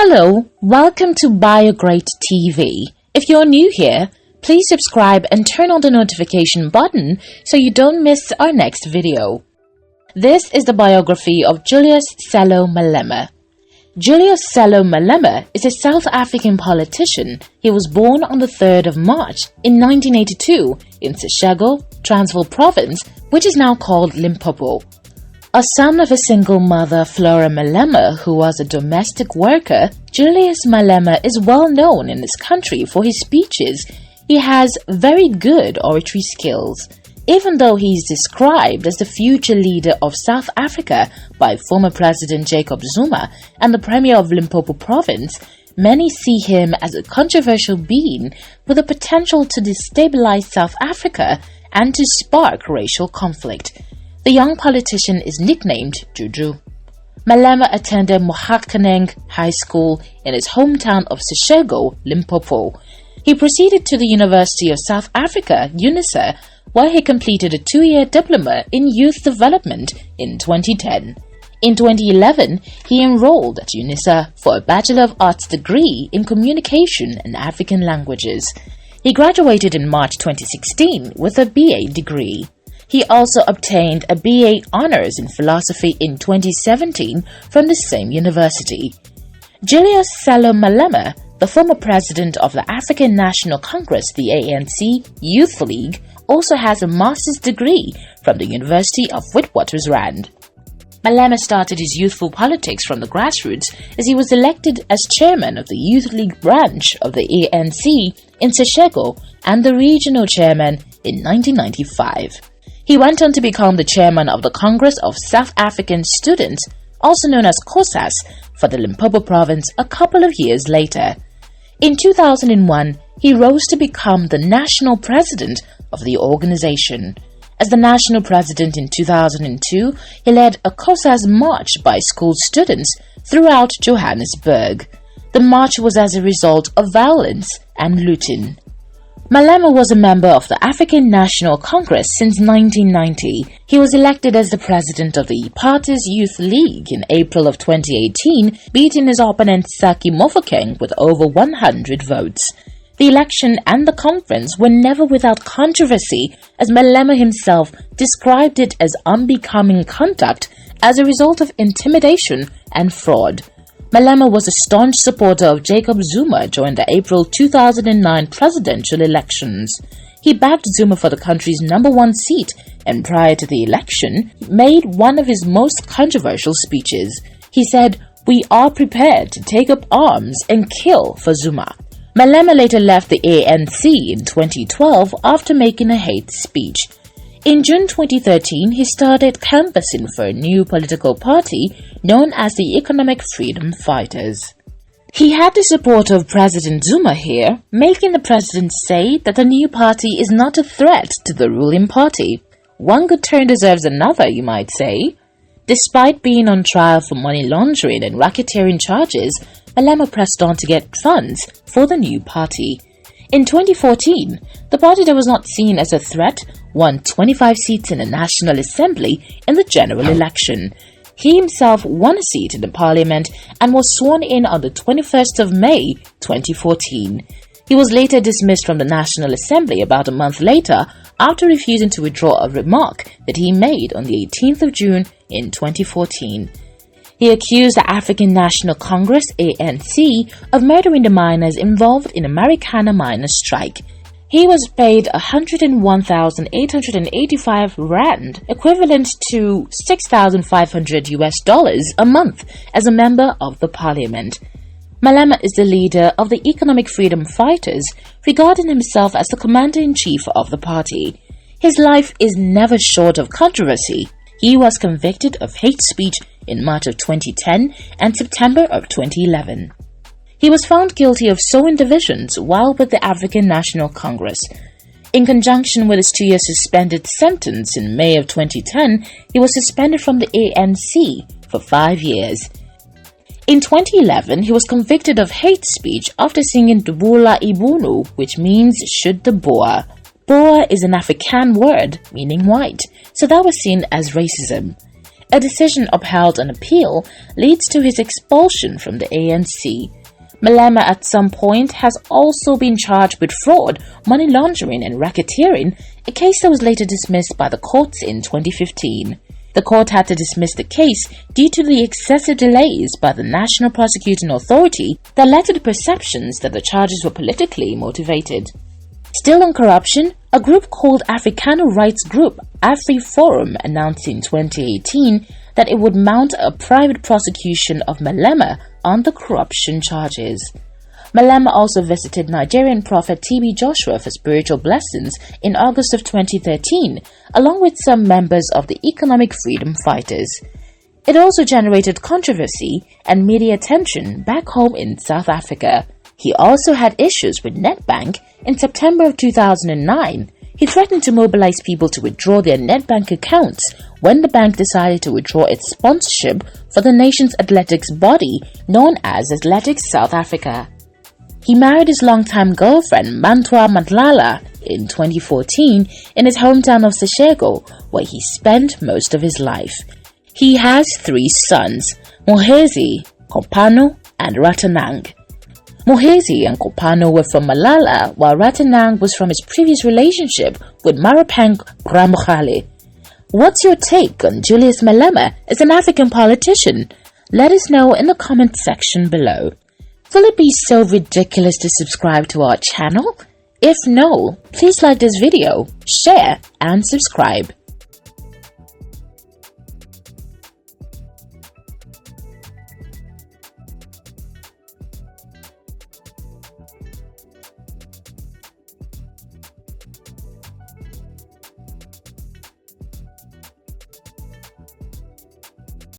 Hello, welcome to Biography TV. If you're new here, please subscribe and turn on the notification button so you don't miss our next video. This is the biography of Julius Sello Malema. Julius Sello Malema is a South African politician. He was born on the 3rd of March in 1982 in Seshego, Transvaal Province, which is now called Limpopo. A son of a single mother, Flora Malema, who was a domestic worker, Julius Malema is well known in this country for his speeches. He has very good oratory skills. Even though he is described as the future leader of South Africa by former President Jacob Zuma and the Premier of Limpopo Province, many see him as a controversial being with the potential to destabilize South Africa and to spark racial conflict. The young politician is nicknamed Juju. Malema attended Mohakaneng High School in his hometown of Seshego, Limpopo. He proceeded to the University of South Africa, UNISA, where he completed a 2-year diploma in youth development in 2010. In 2011, he enrolled at UNISA for a Bachelor of Arts degree in Communication and African Languages. He graduated in March 2016 with a BA degree. He also obtained a BA Honours in Philosophy in 2017 from the same university. Julius Sello Malema, the former president of the African National Congress, the A.N.C. Youth League, also has a master's degree from the University of Witwatersrand. Malema started his youthful politics from the grassroots as he was elected as chairman of the Youth League branch of the A.N.C. in Seshego and the regional chairman in 1995. He went on to become the chairman of the Congress of South African Students, also known as COSAS, for the Limpopo province a couple of years later. In 2001, he rose to become the national president of the organization. As the national president in 2002, he led a COSAS march by school students throughout Johannesburg. The march was as a result of violence and looting. Malema was a member of the African National Congress since 1990. He was elected as the president of the party's Youth League in April of 2018, beating his opponent Saki Mofokeng with over 100 votes. The election and the conference were never without controversy, as Malema himself described it as unbecoming conduct as a result of intimidation and fraud. Malema was a staunch supporter of Jacob Zuma during the April 2009 presidential elections. He backed Zuma for the country's #1 seat and prior to the election, made one of his most controversial speeches. He said, "We are prepared to take up arms and kill for Zuma." Malema later left the ANC in 2012 after making a hate speech. In June 2013, he started canvassing for a new political party known as the Economic Freedom Fighters. He had the support of President Zuma here, making the president say that the new party is not a threat to the ruling party. One good turn deserves another, you might say. Despite being on trial for money laundering and racketeering charges, Malema pressed on to get funds for the new party. In 2014, the party that was not seen as a threat won 25 seats in the National Assembly in the general election. He himself won a seat in the parliament and was sworn in on the 21st of May 2014. He was later dismissed from the National Assembly about a month later after refusing to withdraw a remark that he made on the 18th of June in 2014. He accused the African National Congress, A.N.C., of murdering the miners involved in the Marikana miners' strike. He was paid 101,885 rand, equivalent to $6,500 a month, as a member of the parliament. Malema is the leader of the Economic Freedom Fighters, regarding himself as the commander-in-chief of the party. His life is never short of controversy. He was convicted of hate speech in March of 2010 and September of 2011. He was found guilty of sowing divisions while with the African National Congress. In conjunction with his 2-year suspended sentence in May of 2010, he was suspended from the ANC for 5 years. In 2011, he was convicted of hate speech after singing Dubula Ibunu, which means shoot the Boer. Boer is an Afrikaans word meaning white, so that was seen as racism. A decision upheld on appeal leads to his expulsion from the A.N.C. Malema at some point has also been charged with fraud, money laundering and racketeering, a case that was later dismissed by the courts in 2015. The court had to dismiss the case due to the excessive delays by the National Prosecuting Authority that led to the perceptions that the charges were politically motivated. Still on corruption, a group called Africano Rights Group AfriForum announced in 2018 that it would mount a private prosecution of Malema on the corruption charges. Malema also visited Nigerian prophet T.B. Joshua for spiritual blessings in August of 2013, along with some members of the Economic Freedom Fighters. It also generated controversy and media attention back home in South Africa. He also had issues with Nedbank. In September of 2009, he threatened to mobilize people to withdraw their Nedbank accounts when the bank decided to withdraw its sponsorship for the nation's athletics body known as Athletics South Africa. He married his longtime girlfriend Mantwa Matlala in 2014 in his hometown of Seshego, where he spent most of his life. He has 3 sons, Mohezi, Kopano, and Ratanang. Mohezi and Kopano were from Malala, while Ratanang was from his previous relationship with Marapeng Gramokhale. What's your take on Julius Malema as an African politician? Let us know in the comment section below. Will it be so ridiculous to subscribe to our channel? If no, please like this video, share, and subscribe.